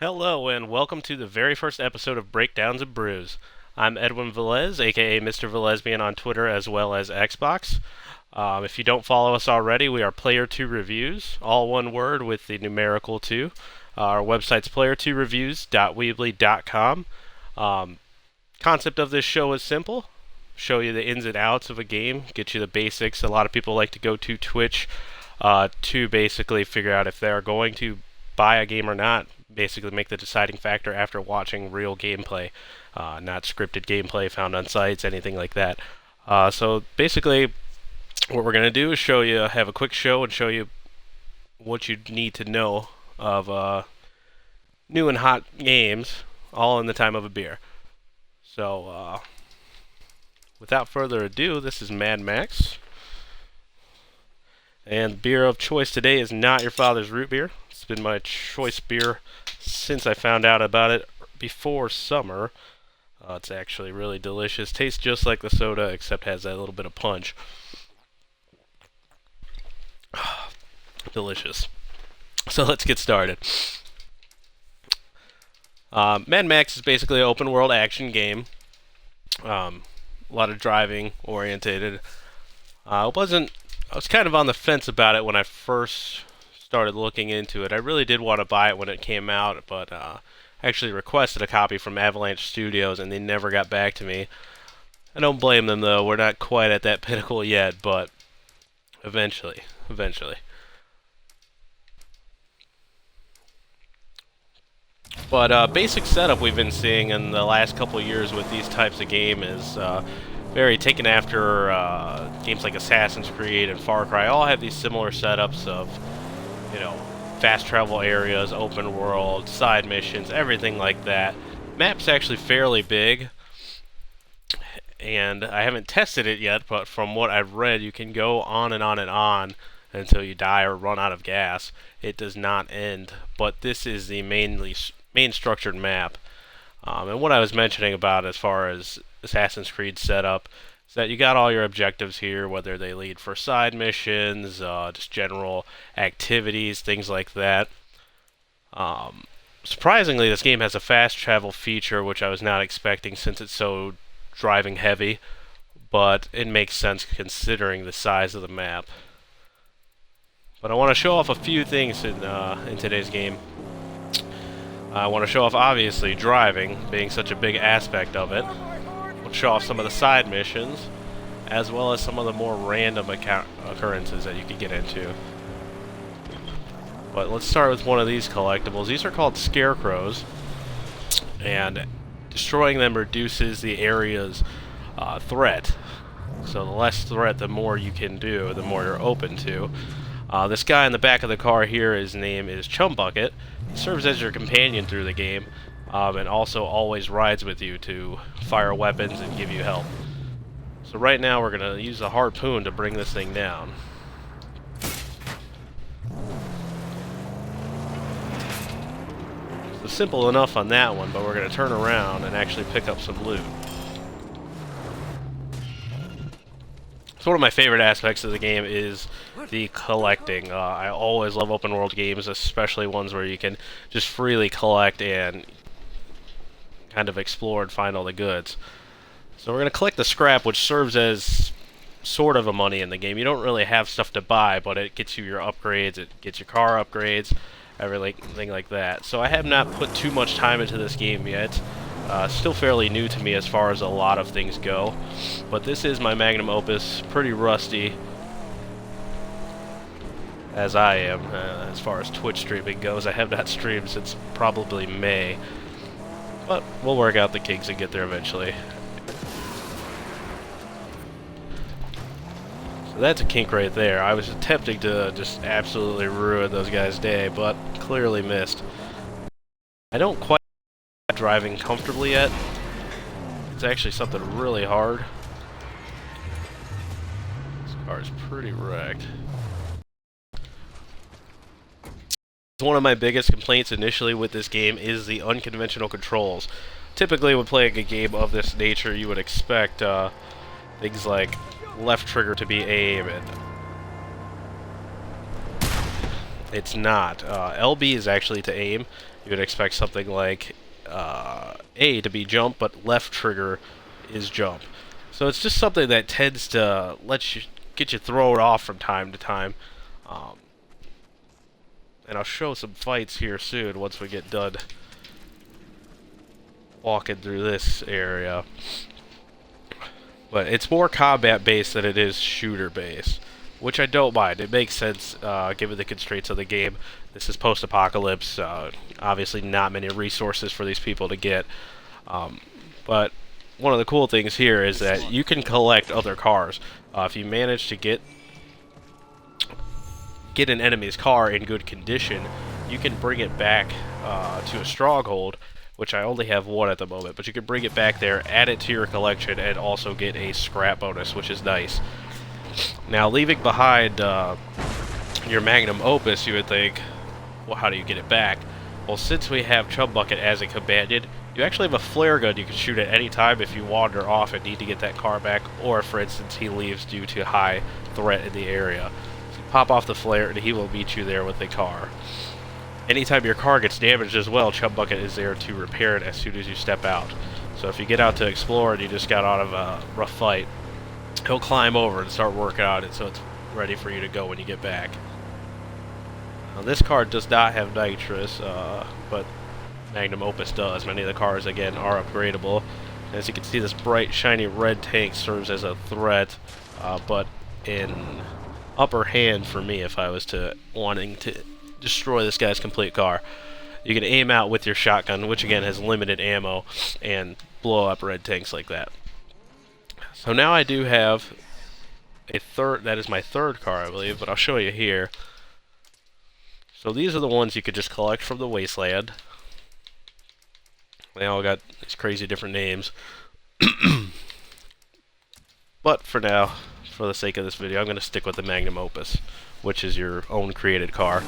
Hello, and welcome to the very first episode of Breakdowns of Brews. I'm Edwin Velez, aka Mr. Velesbian on Twitter as well as Xbox. If you don't follow us already, we are Player2Reviews, all one word with the numerical 2. Our website's player2reviews.weebly.com. Concept of this show is simple. Show you the ins and outs of a game, get you the basics. A lot of people like to go to Twitch to basically figure out if they're going to buy a game or not. Basically make the deciding factor after watching real gameplay, not scripted gameplay found on sites, anything like that. So basically, what we're going to do is have a quick show and show you what you need to know of new and hot games, all in the time of a beer. So, without further ado, this is Mad Max. And the beer of choice today is not your father's root beer. It's been my choice beer since I found out about it before summer. It's actually really delicious. Tastes just like the soda, except has that little bit of punch. Delicious. So let's get started. Mad Max is basically an open world action game. A lot of driving orientated. I was kind of on the fence about it when I first started looking into it. I really did want to buy it when it came out, but actually requested a copy from Avalanche Studios, and they never got back to me. I don't blame them, though. We're not quite at that pinnacle yet, but eventually. But basic setup we've been seeing in the last couple of years with these types of game is very taken after games like Assassin's Creed and Far Cry. All have these similar setups of, fast travel areas, open world, side missions, everything like that. Map's actually fairly big, and I haven't tested it yet, but from what I've read, you can go on and on and on until you die or run out of gas. It does not end, but this is the main structured map. And what I was mentioning about as far as Assassin's Creed setup is that you got all your objectives here, whether they lead for side missions, just general activities, things like that. Surprisingly, this game has a fast travel feature, which I was not expecting since it's so driving heavy, but it makes sense considering the size of the map. But I want to show off a few things in today's game. I want to show off, obviously, driving, being such a big aspect of it. We'll show off some of the side missions, as well as some of the more random occurrences that you can get into. But let's start with one of these collectibles. These are called scarecrows, and destroying them reduces the area's threat. So the less threat, the more you can do, the more you're open to. This guy in the back of the car here, his name is Chumbucket. He serves as your companion through the game, and also always rides with you to fire weapons and give you help. So right now we're going to use the harpoon to bring this thing down. So simple enough on that one, but we're going to turn around and actually pick up some loot. So one of my favorite aspects of the game is the collecting. I always love open world games, especially ones where you can just freely collect and kind of explore and find all the goods. So we're going to collect the scrap, which serves as sort of a money in the game. You don't really have stuff to buy, but it gets you your upgrades, it gets your car upgrades, everything like that. So I have not put too much time into this game yet. Still fairly new to me as far as a lot of things go, but this is my magnum opus, pretty rusty as I am as far as Twitch streaming goes. I have not streamed since probably May, but we'll work out the kinks and get there eventually. So that's a kink right there. I was attempting to just absolutely ruin those guys' day, but clearly missed. I don't quite driving comfortably yet. It's actually something really hard. This car is pretty wrecked. One of my biggest complaints initially with this game is the unconventional controls. Typically when playing a game of this nature, you would expect things like left trigger to be aim, and it's not. LB is actually to aim. you would expect something like A to be jump, but left trigger is jump. So it's just something that tends to get you thrown off from time to time. Um, and I'll show some fights here soon once we get done walking through this area. But it's more combat based than it is shooter based, which I don't mind. It makes sense given the constraints of the game. This is post-apocalypse. Obviously not many resources for these people to get. But one of the cool things here is that you can collect other cars. If you manage to get an enemy's car in good condition, you can bring it back to a stronghold, which I only have one at the moment, but you can bring it back there, add it to your collection, and also get a scrap bonus, which is nice. Now, leaving behind your magnum opus, you would think, well, how do you get it back? Well, since we have Chum Bucket as a companion, you actually have a flare gun you can shoot at any time if you wander off and need to get that car back, or, for instance, he leaves due to high threat in the area. So you pop off the flare, and he will meet you there with the car. Anytime your car gets damaged as well, Chum Bucket is there to repair it as soon as you step out. So if you get out to explore and you just got out of a rough fight, he'll climb over and start working on it so it's ready for you to go when you get back. Now, this car does not have nitrous, but Magnum Opus does. Many of the cars, again, are upgradable. As you can see, this bright, shiny red tank serves as a threat, but in upper hand for me if I was wanting to destroy this guy's complete car. You can aim out with your shotgun, which again has limited ammo, and blow up red tanks like that. So now I do have a third, that is my third car, I believe, but I'll show you here. So these are the ones you could just collect from the wasteland. They all got these crazy different names. But for now, for the sake of this video, I'm going to stick with the Magnum Opus, which is your own created car.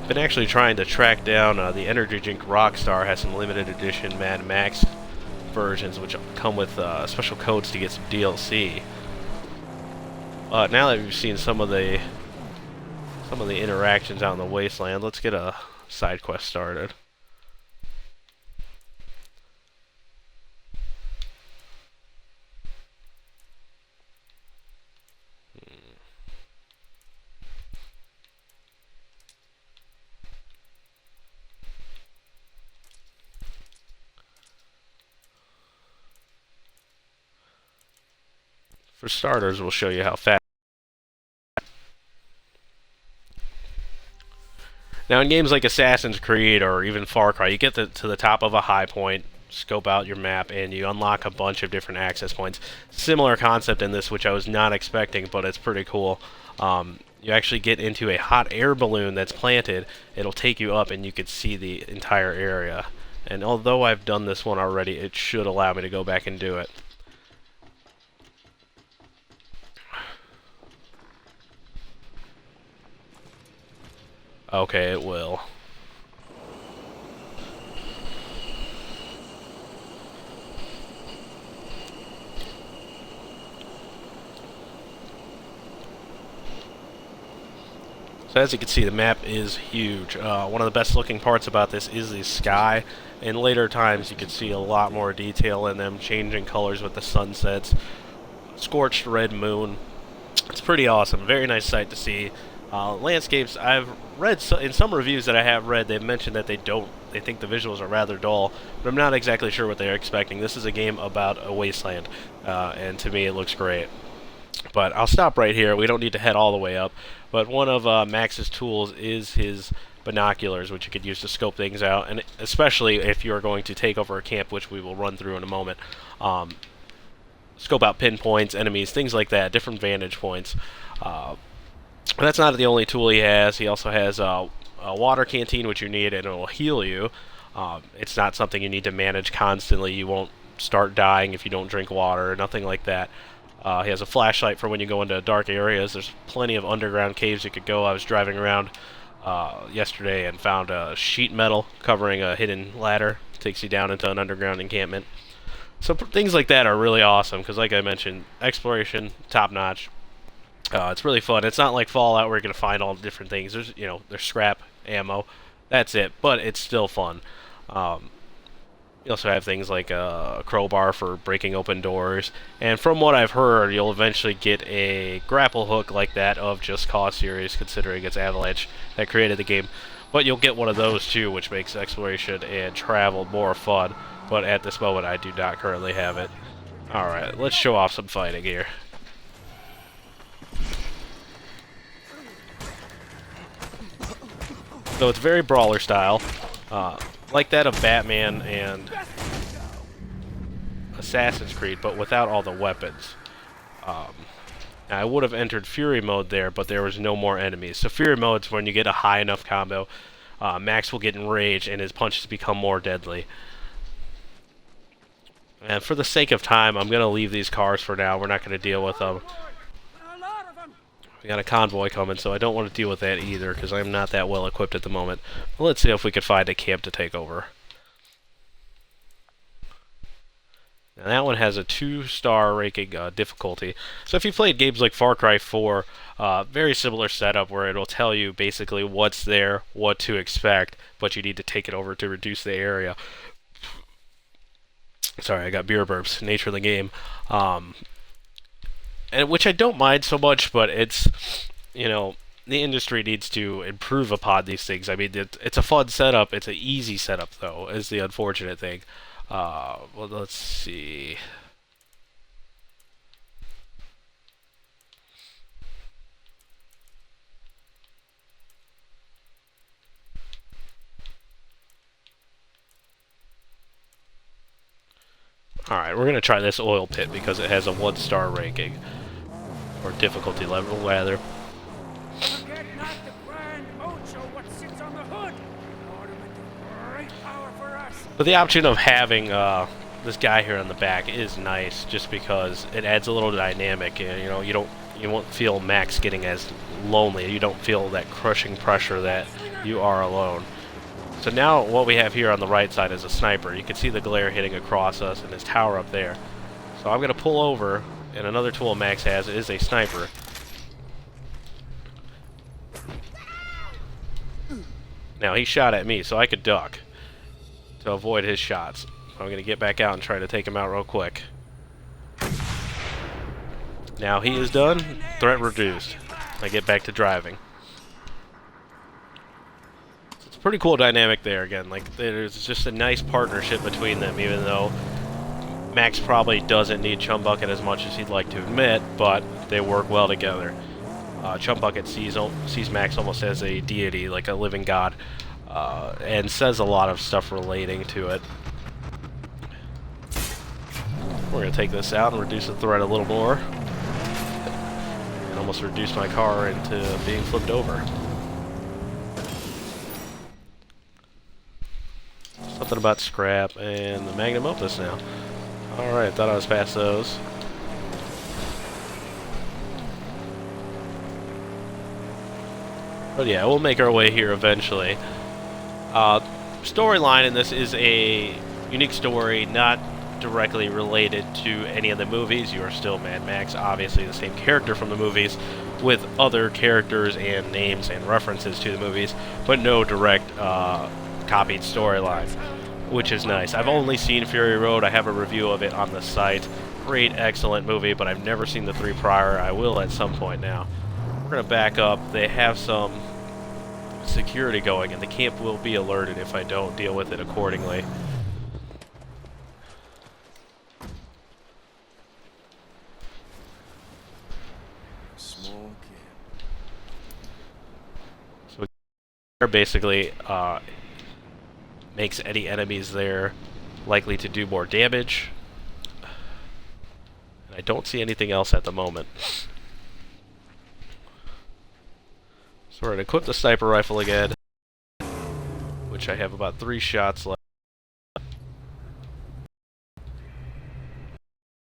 Been actually trying to track down the Energy Drink Rockstar has some limited edition Mad Max versions, which come with special codes to get some DLC. Now that we've seen some of the interactions out in the wasteland, let's get a side quest started. For starters, we'll show you how fast. Now, in games like Assassin's Creed or even Far Cry, you get to the top of a high point, scope out your map, and you unlock a bunch of different access points. Similar concept in this, which I was not expecting, but it's pretty cool. You actually get into a hot air balloon that's planted. It'll take you up, and you can see the entire area. And although I've done this one already, it should allow me to go back and do it. Okay, it will. So as you can see, the map is huge. One of the best looking parts about this is the sky. In later times, you can see a lot more detail in them, changing colors with the sunsets. Scorched red moon. It's pretty awesome. Very nice sight to see. Landscapes, I've read in some reviews that I have read, they've mentioned that they think the visuals are rather dull, but I'm not exactly sure what they're expecting. This is a game about a wasteland, and to me it looks great. But I'll stop right here. We don't need to head all the way up, but one of Max's tools is his binoculars, which you could use to scope things out, and especially if you're going to take over a camp, which we will run through in a moment. Scope out pinpoints, enemies, things like that, different vantage points. But that's not the only tool he has. He also has a water canteen, which you need, and it will heal you. It's not something you need to manage constantly. You won't start dying if you don't drink water, nothing like that. He has a flashlight for when you go into dark areas. There's plenty of underground caves you could go. I was driving around yesterday and found a sheet metal covering a hidden ladder. It takes you down into an underground encampment. So things like that are really awesome because, like I mentioned, exploration, top-notch. It's really fun. It's not like Fallout where you're going to find all the different things. There's scrap ammo. That's it, but it's still fun. Um, you also have things like a crowbar for breaking open doors, and from what I've heard, you'll eventually get a grapple hook like that of Just Cause series, considering it's Avalanche that created the game. But you'll get one of those too, which makes exploration and travel more fun. But at this moment, I do not currently have it. Alright, let's show off some fighting here. So it's very brawler style, like that of Batman and Assassin's Creed, but without all the weapons. I would have entered Fury mode there, but there was no more enemies. So Fury mode's when you get a high enough combo, Max will get enraged and his punches become more deadly. And for the sake of time, I'm going to leave these cars for now. We're not going to deal with them. We got a convoy coming, so I don't want to deal with that either, because I'm not that well equipped at the moment. But let's see if we can find a camp to take over. Now that one has a 2-star ranking difficulty. So if you played games like Far Cry 4, very similar setup where it'll tell you basically what's there, what to expect, but you need to take it over to reduce the area. Sorry, I got beer burps. Nature of the game. And which I don't mind so much, but it's, you know, the industry needs to improve upon these things. I mean, it's a fun setup. It's an easy setup, though, is the unfortunate thing. Well, let's see. Alright, we're going to try this oil pit because it has a 1-star ranking. Or difficulty level, rather. But the option of having this guy here on the back is nice, just because it adds a little dynamic. You know, you won't feel Max getting as lonely. You don't feel that crushing pressure that you are alone. So now what we have here on the right side is a sniper. You can see the glare hitting across us and his tower up there. So I'm going to pull over, and another tool Max has is a sniper. Now he shot at me, so I could duck to avoid his shots. I'm going to get back out and try to take him out real quick. Now he is done. Threat reduced. I get back to driving. It's a pretty cool dynamic there again. Like, there's just a nice partnership between them, even though Max probably doesn't need Chumbucket as much as he'd like to admit, but they work well together. Chumbucket sees Max almost as a deity, like a living god, and says a lot of stuff relating to it. We're going to take this out and reduce the threat a little more. And almost reduce my car into being flipped over. Something about scrap and the magnum opus now. Alright, thought I was past those. But yeah, we'll make our way here eventually. Storyline in this is a unique story, not directly related to any of the movies. You are still Mad Max, obviously the same character from the movies, with other characters and names and references to the movies, but no direct copied storyline, which is nice. I've only seen Fury Road. I have a review of it on the site. Great, excellent movie, but I've never seen the 3 prior. I will at some point now. We're going to back up. They have some security going, and the camp will be alerted if I don't deal with it accordingly. Small camp. So basically makes any enemies there likely to do more damage. And I don't see anything else at the moment. So we're going to equip the sniper rifle again, which I have about 3 shots left.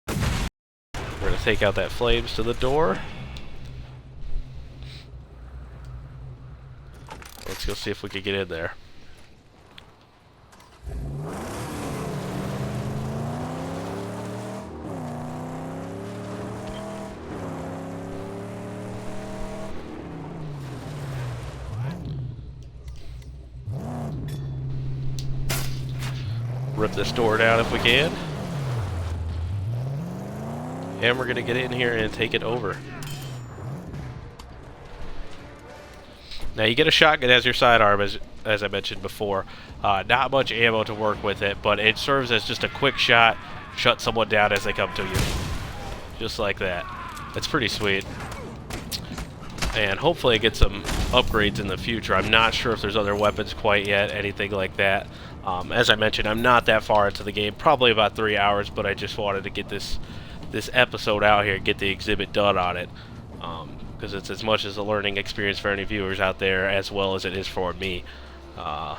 We're going to take out that flames to the door. Let's go see if we can get in there. rip this door down if we can. And we're going to get in here and take it over. Now you get a shotgun as your sidearm, as I mentioned before. Not much ammo to work with it, but it serves as just a quick shot, shut someone down as they come to you. Just like that. It's pretty sweet. And hopefully I get some upgrades in the future. I'm not sure if there's other weapons quite yet, anything like that. As I mentioned, I'm not that far into the game, probably about 3 hours, but I just wanted to get this episode out here, get the exhibit done on it. Because it's as much as a learning experience for any viewers out there as well as it is for me. Yeah,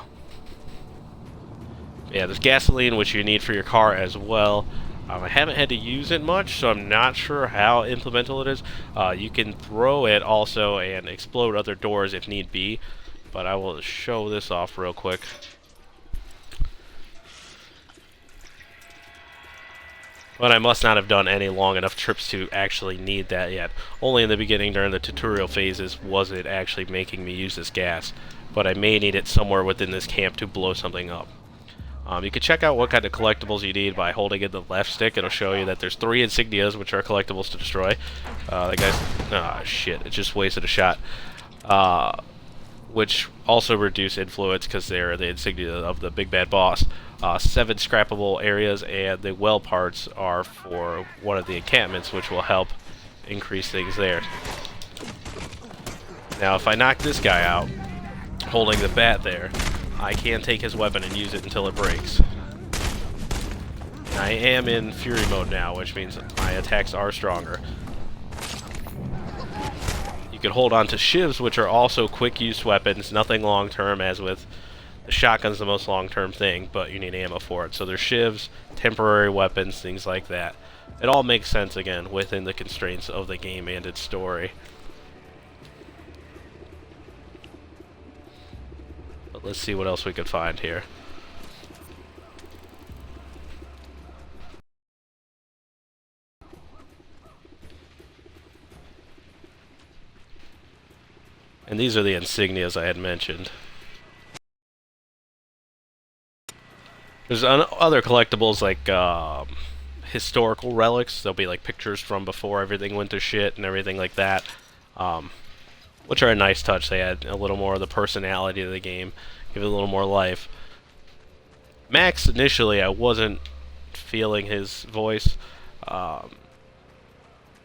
there's gasoline, which you need for your car as well. I haven't had to use it much, so I'm not sure how implemental it is. You can throw it also and explode other doors if need be, but I will show this off real quick. But I must not have done any long enough trips to actually need that yet. Only in the beginning during the tutorial phases was it actually making me use this gas. But I may need it somewhere within this camp to blow something up. You can check out what kind of collectibles you need by holding in the left stick. It'll show you that there's 3 insignias, which are collectibles to destroy. The guy's... ah, shit. It just wasted a shot. Which also reduce influence because they're the insignia of the big bad boss. 7 scrappable areas, and the well parts are for one of the encampments, which will help increase things there. Now, if I knock this guy out, holding the bat there, I can take his weapon and use it until it breaks. I am in Fury mode now, which means my attacks are stronger. You can hold on to shivs, which are also quick-use weapons, nothing long-term, as with the shotgun's the most long-term thing, but you need ammo for it. So there's shivs, temporary weapons, things like that. It all makes sense, again, within the constraints of the game and its story. But let's see what else we can find here. And these are the insignias I had mentioned. There's other collectibles like historical relics. There'll be like pictures from before everything went to shit and everything like that, which are a nice touch. They add a little more of the personality to the game, give it a little more life. Max, initially, I wasn't feeling his voice, but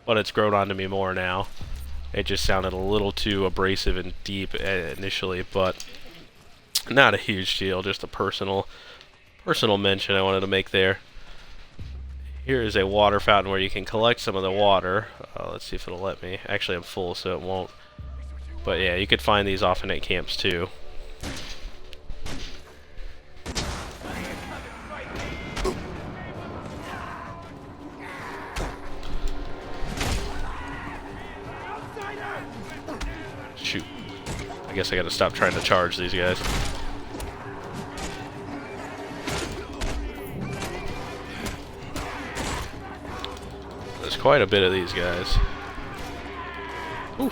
it's grown on to me more now. It just sounded a little too abrasive and deep initially, but not a huge deal, just a personal mention I wanted to make there. Here is a water fountain where you can collect some of the water. Let's see if it'll let me. Actually, I'm full, so it won't. But yeah, you could find these often at camps too. Shoot. I guess I gotta stop trying to charge these guys. There's quite a bit of these guys. Ooh.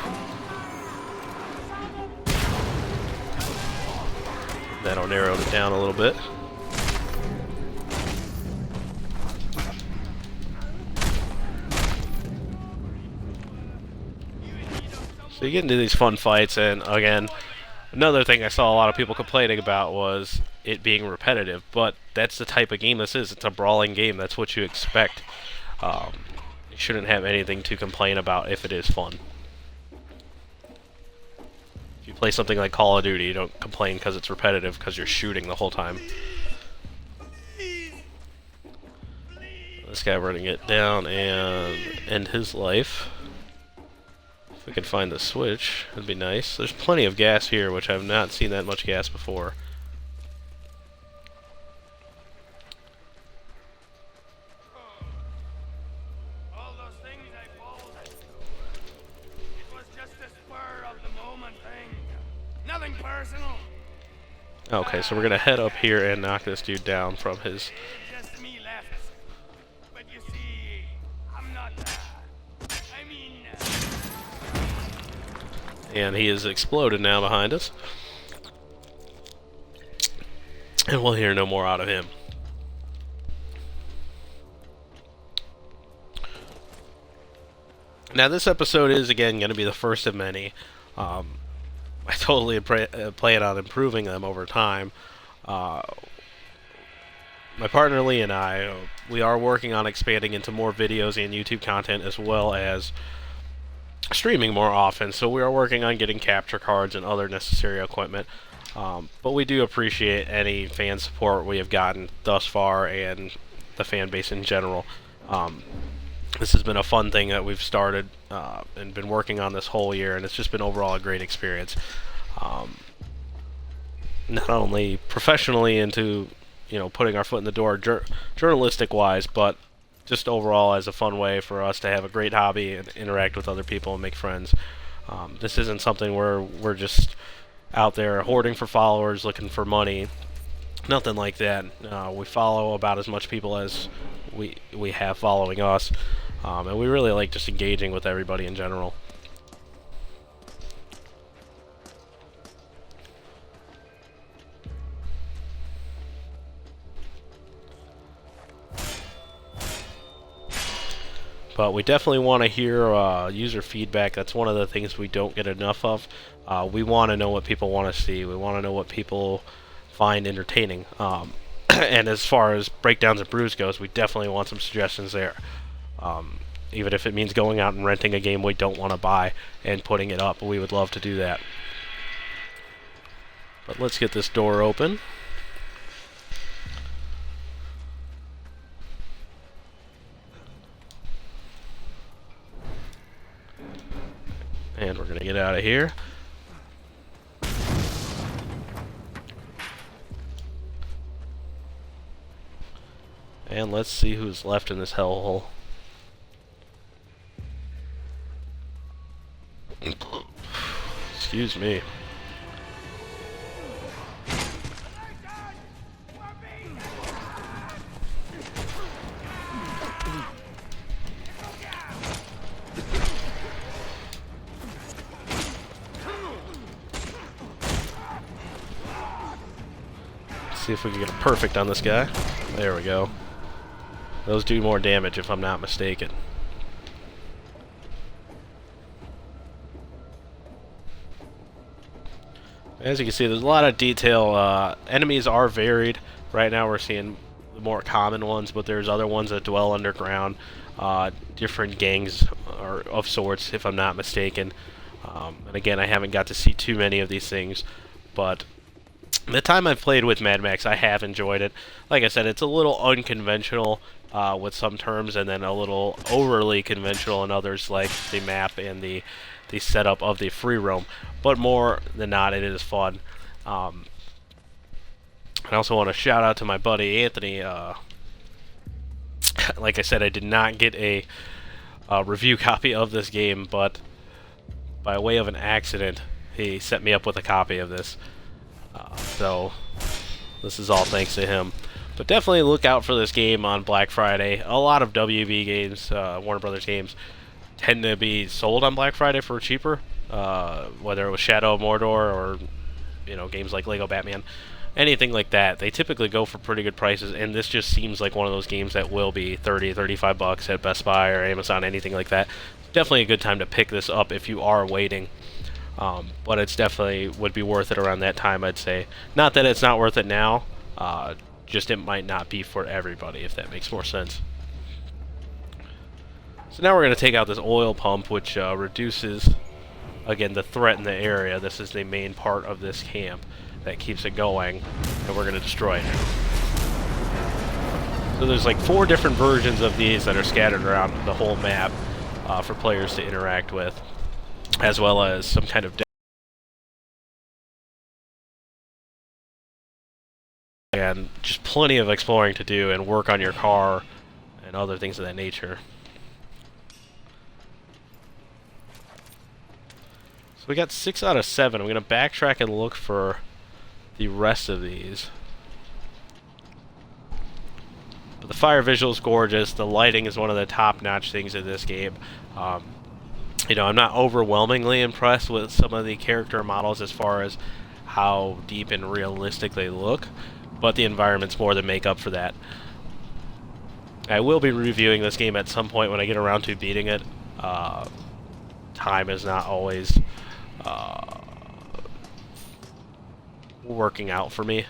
That'll narrow it down a little bit. So you get into these fun fights, and again, another thing I saw a lot of people complaining about was it being repetitive, but that's the type of game this is. It's a brawling game. That's what you expect. You shouldn't have anything to complain about if it is fun. If you play something like Call of Duty, you don't complain because it's repetitive because you're shooting the whole time. This guy running it down and end his life. If we could find the switch, that'd be nice. There's plenty of gas here, which I've not seen that much gas before. All those things I pulled, it was just a spur of the moment thing. Nothing personal. Okay, so we're gonna head up here and knock this dude down from his... Just me left. But you see, I'm not. I mean. And he is exploded now behind us. And we'll hear no more out of him. Now, this episode is, again, going to be the first of many. I totally plan on improving them over time. Uh, my partner Lee and I, we are working on expanding into more videos and YouTube content as well as streaming more often. So we are working on getting capture cards and other necessary equipment. But we do appreciate any fan support we have gotten thus far and the fan base in general. This has been a fun thing that we've started and been working on this whole year, and it's just been overall a great experience. Not only professionally into putting our foot in the door journalistic wise, but just overall as a fun way for us to have a great hobby and interact with other people and make friends. This isn't something where we're just out there hoarding for followers, looking for money. Nothing like that. We follow about as much people as we have following us, and we really like just engaging with everybody in general. But we definitely want to hear user feedback. That's one of the things we don't get enough of. We want to know what people want to see. We want to know what people find entertaining. And as far as breakdowns and brews goes, we definitely want some suggestions there. Even if it means going out and renting a game we don't want to buy and putting it up, we would love to do that. But let's get this door open. And we're going to get out of here. And let's see who's left in this hellhole. Excuse me. See if we can get a perfect on this guy. There we go. Those do more damage if I'm not mistaken. As you can see, there's a lot of detail. Enemies are varied. Right now we're seeing the more common ones, but there's other ones that dwell underground. Different gangs or of sorts, if I'm not mistaken. And again, I haven't got to see too many of these things, but the time I've played with Mad Max, I have enjoyed it. Like I said, it's a little unconventional with some terms, and then a little overly conventional in others, like the map and the setup of the free roam. But more than not, it is fun. I also want to shout out to my buddy Anthony. Like I said, I did not get a review copy of this game, but by way of an accident, he set me up with a copy of this. So this is all thanks to him. But definitely look out for this game on Black Friday. A lot of WB games, Warner Brothers games, tend to be sold on Black Friday for cheaper. Whether it was Shadow of Mordor or games like Lego Batman, anything like that, they typically go for pretty good prices. And this just seems like one of those games that will be 30, 35 bucks at Best Buy or Amazon, anything like that. Definitely a good time to pick this up if you are waiting. But it's definitely would be worth it around that time, I'd say. Not that it's not worth it now, just it might not be for everybody, if that makes more sense. So now we're going to take out this oil pump, which reduces, again, the threat in the area. This is the main part of this camp that keeps it going, and we're going to destroy it. So there's like 4 different versions of these that are scattered around the whole map for players to interact with, as well as some kind of and just plenty of exploring to do and work on your car and other things of that nature. So we got 6 out of 7. I'm going to backtrack and look for the rest of these. But the fire visual is gorgeous. The lighting is one of the top-notch things in this game. I'm not overwhelmingly impressed with some of the character models as far as how deep and realistic they look, but the environments more than make up for that. I will be reviewing this game at some point when I get around to beating it. time is not always working out for me,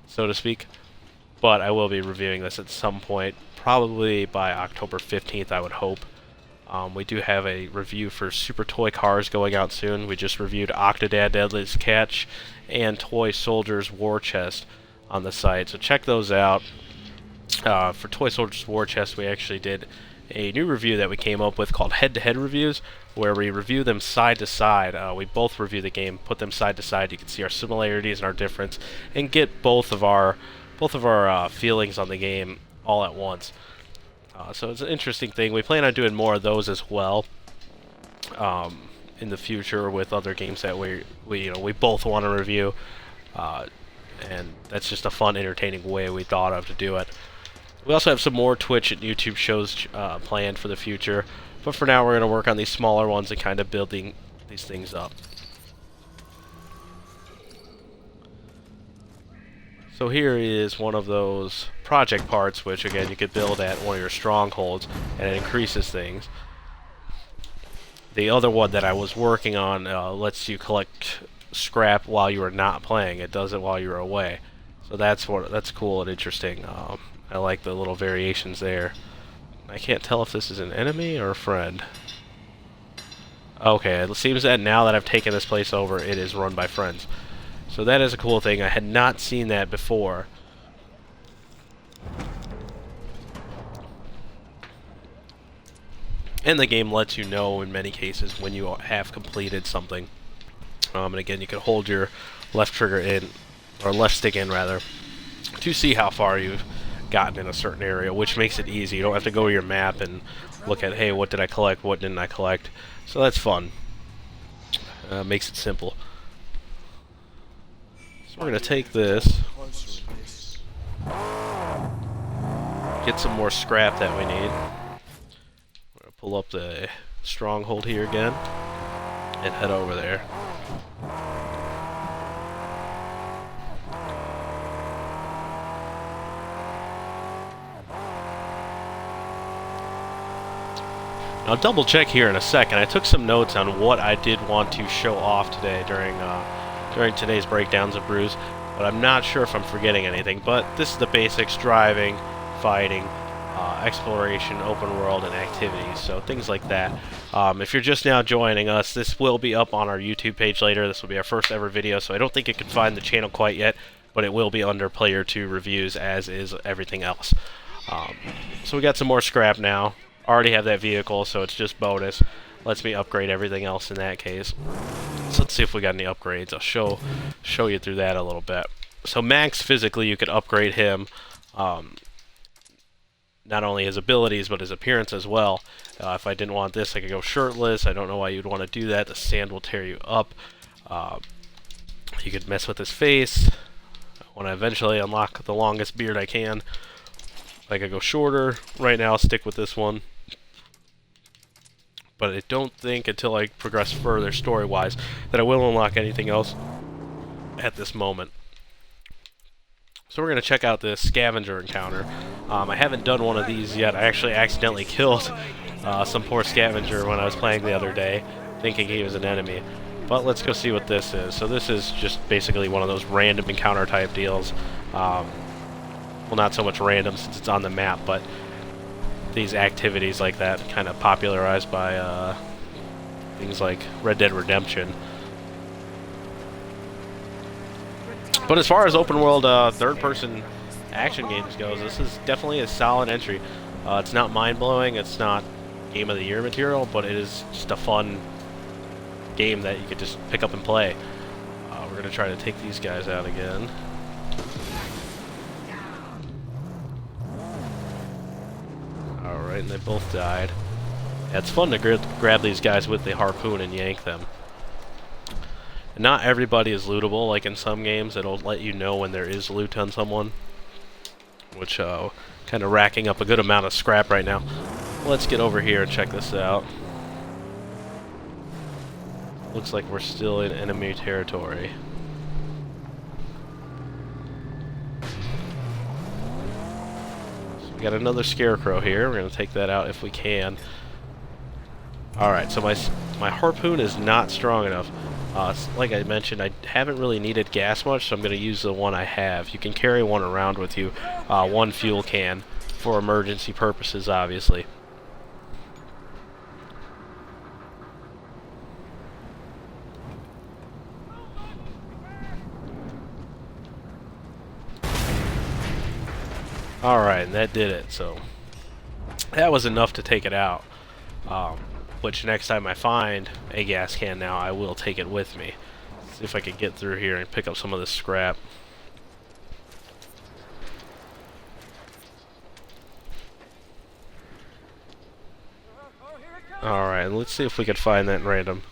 so to speak. But I will be reviewing this at some point, probably by October 15th, I would hope. We do have a review for Super Toy Cars going out soon. We just reviewed Octodad Deadliest Catch and Toy Soldiers War Chest on the site, so check those out. For Toy Soldiers War Chest, we actually did a new review that we came up with called Head-to-Head Reviews, where we review them side to side. We both review the game, put them side to side. You can see our similarities and our difference, and get both of our feelings on the game all at once. So it's an interesting thing. We plan on doing more of those as well in the future with other games that we both want to review, and that's just a fun, entertaining way we thought of to do it. We also have some more Twitch and YouTube shows planned for the future, but for now we're going to work on these smaller ones and kind of building these things up. So here is one of those project parts, which again you could build at one of your strongholds, and it increases things. The other one that I was working on lets you collect scrap while you are not playing. It does it while you're away. So that's cool and interesting. I like the little variations there. I can't tell if this is an enemy or a friend. Okay, it seems that now that I've taken this place over, it is run by friends. So that is a cool thing. I had not seen that before. And the game lets you know in many cases when you have completed something. And again, you can hold your left trigger in, or left stick in rather, to see how far you've gotten in a certain area, which makes it easy. You don't have to go to your map and look at, hey, what did I collect, what didn't I collect. So that's fun. Makes it simple. So we're going to take this, get some more scrap that we need. We're going to pull up the stronghold here again and head over there. I'll double check here in a second. I took some notes on what I did want to show off today during today's breakdowns of Brews, but I'm not sure if I'm forgetting anything. But this is the basics: driving, fighting, exploration, open world, and activities. So things like that. If you're just now joining us, this will be up on our YouTube page later. This will be our first ever video, so I don't think it can find the channel quite yet, but it will be under Player 2 reviews, as is everything else. So we got some more scrap now. Already have that vehicle, so it's just bonus. Lets me upgrade everything else in that case. So let's see if we got any upgrades. I'll show you through that a little bit. So Max, physically, you could upgrade him. Not only his abilities, but his appearance as well. If I didn't want this, I could go shirtless. I don't know why you'd want to do that. The sand will tear you up. You could mess with his face. I want to eventually unlock the longest beard I can. I could go shorter. Right now, I'll stick with this one. But I don't think until I progress further story-wise that I will unlock anything else at this moment. So we're going to check out this scavenger encounter. I haven't done one of these yet. I actually accidentally killed some poor scavenger when I was playing the other day, thinking he was an enemy. But let's go see what this is. So this is just basically one of those random encounter type deals. Well, not so much random since it's on the map, but these activities like that kind of popularized by things like Red Dead Redemption. But as far as open world third-person action games goes, this is definitely a solid entry. It's not mind-blowing, it's not Game of the Year material, but it is just a fun game that you could just pick up and play. We're going to try to take these guys out again. Alright, and they both died. Yeah, it's fun to grab these guys with the harpoon and yank them. And not everybody is lootable, like in some games it'll let you know when there is loot on someone. Which, kind of racking up a good amount of scrap right now. Let's get over here and check this out. Looks like we're still in enemy territory. So we got another scarecrow here. We're going to take that out if we can. Alright, so my harpoon is not strong enough. Like I mentioned, I haven't really needed gas much, so I'm going to use the one I have. You can carry one around with you, one fuel can, for emergency purposes, obviously. Alright, and that did it, so that was enough to take it out. Which next time I find a gas can now, I will take it with me. See if I can get through here and pick up some of this scrap. Alright, let's see if we can find that in random.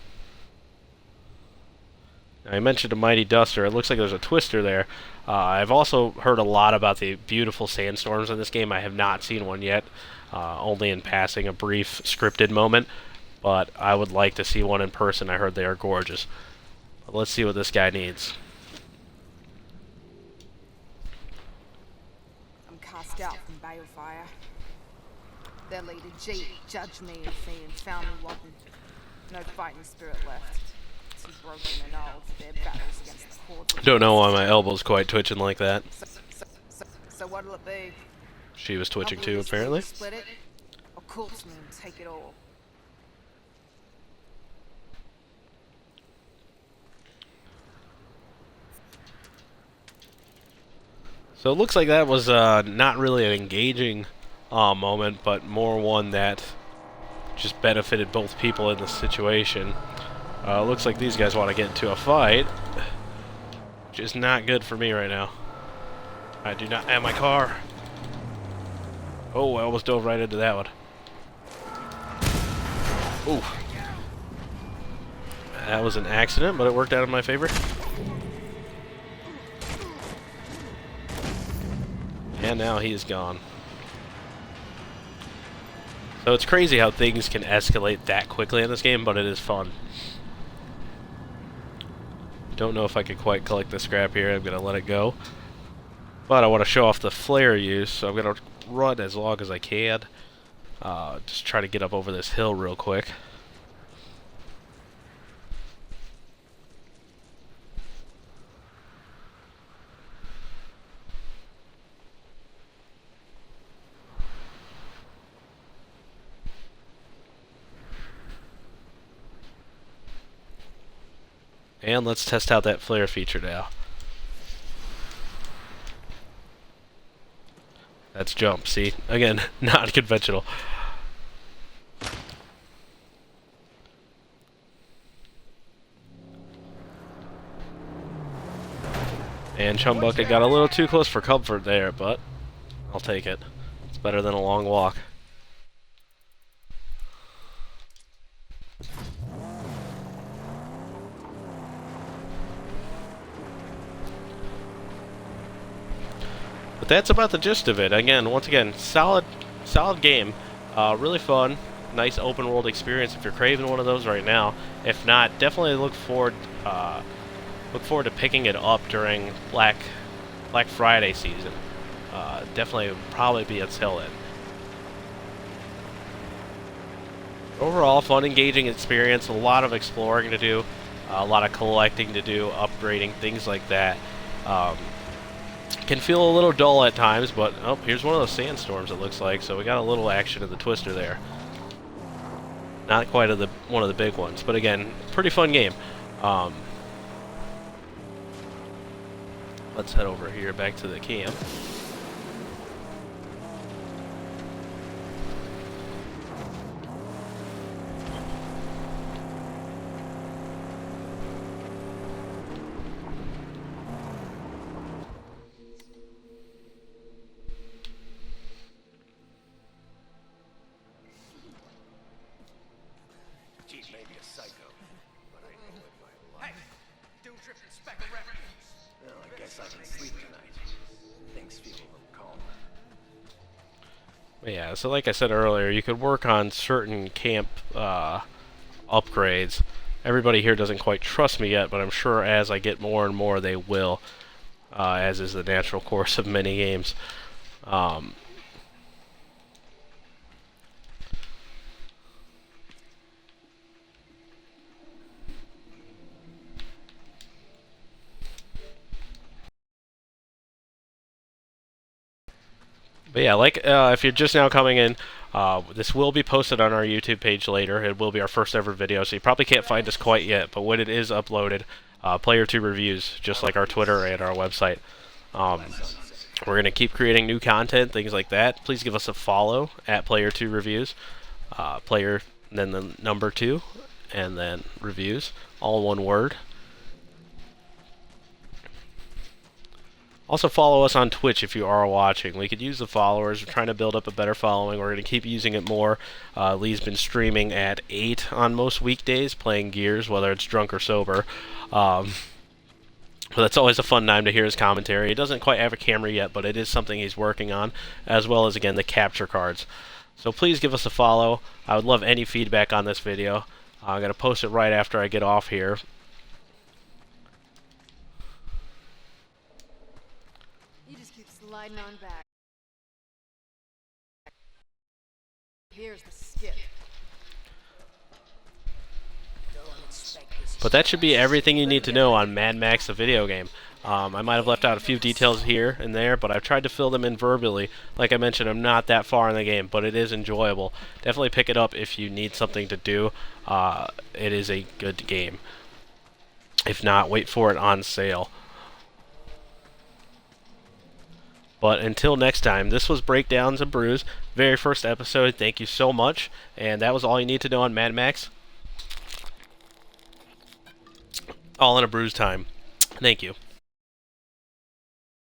Now, I mentioned a mighty duster. It looks like there's a twister there. I've also heard a lot about the beautiful sandstorms in this game. I have not seen one yet, only in passing, a brief scripted moment. But I would like to see one in person. I heard they are gorgeous. But let's see what this guy needs. I'm cast out from Balefire. Their leader, G, judged me and found me wanting. No fighting spirit left. Too broken and old for their battles against the hordes. Don't know why my elbow's quite twitching like that. So what'll it be? She was twitching too, This apparently. week split it, or corpse me and take it all. So it looks like that was not really an engaging moment, but more one that just benefited both people in the situation. Looks like these guys want to get into a fight, which is not good for me right now. I do not have my car. Oh, I almost dove right into that one. Ooh. That was an accident, but it worked out in my favor. And now he's gone. So it's crazy how things can escalate that quickly in this game, but it is fun. Don't know if I can quite collect the scrap here. I'm going to let it go. But I want to show off the flare use, so I'm going to run as long as I can. Just try to get up over this hill real quick. And let's test out that flare feature now. That's jump, see? Again, not conventional. And Chumbucket got a little too close for comfort there, but I'll take it. It's better than a long walk. But that's about the gist of it. Once again, solid game. Really fun. Nice open world experience if you're craving one of those right now. If not, definitely look forward to picking it up during Black Friday season. Definitely would probably be a sale then. Overall, fun, engaging experience. A lot of exploring to do, a lot of collecting to do, upgrading, things like that. Can feel a little dull at times, but oh, here's one of those sandstorms. It looks like, so we got a little action in the twister there. Not quite one of the big ones, but again, pretty fun game. Let's head over here back to the camp. Chief may be a psycho, but I know it my life. Hey! Doom trip and speck of refuse! Well, I guess I can sleep tonight. Things feel a little calmer. Yeah, so like I said earlier, you could work on certain camp upgrades. Everybody here doesn't quite trust me yet, but I'm sure as I get more and more they will, as is the natural course of many games. But yeah, like if you're just now coming in, this will be posted on our YouTube page later. It will be our first ever video, so you probably can't find us quite yet. But when it is uploaded, Player 2 reviews, just like our Twitter and our website. We're going to keep creating new content, things like that. Please give us a follow at Player 2 Reviews. Player, then the number 2, and then reviews, all one word. Also follow us on Twitch if you are watching. We could use the followers. We're trying to build up a better following. We're going to keep using it more. Lee's been streaming at 8 on most weekdays, playing Gears, whether it's drunk or sober. But that's always a fun time to hear his commentary. He doesn't quite have a camera yet, but it is something he's working on, as well as, again, the capture cards. So please give us a follow. I would love any feedback on this video. I'm going to post it right after I get off here. You just keep sliding on back. Here's the skip. But that should be everything you need to know on Mad Max the video game. I might have left out a few details here and there, but I've tried to fill them in verbally. Like I mentioned, I'm not that far in the game, but it is enjoyable. Definitely pick it up if you need something to do. It is a good game. If not, wait for it on sale. But until next time, this was Breakdowns and Brews, very first episode. Thank you so much, and that was all you need to know on Mad Max. All in a Brews time. Thank you.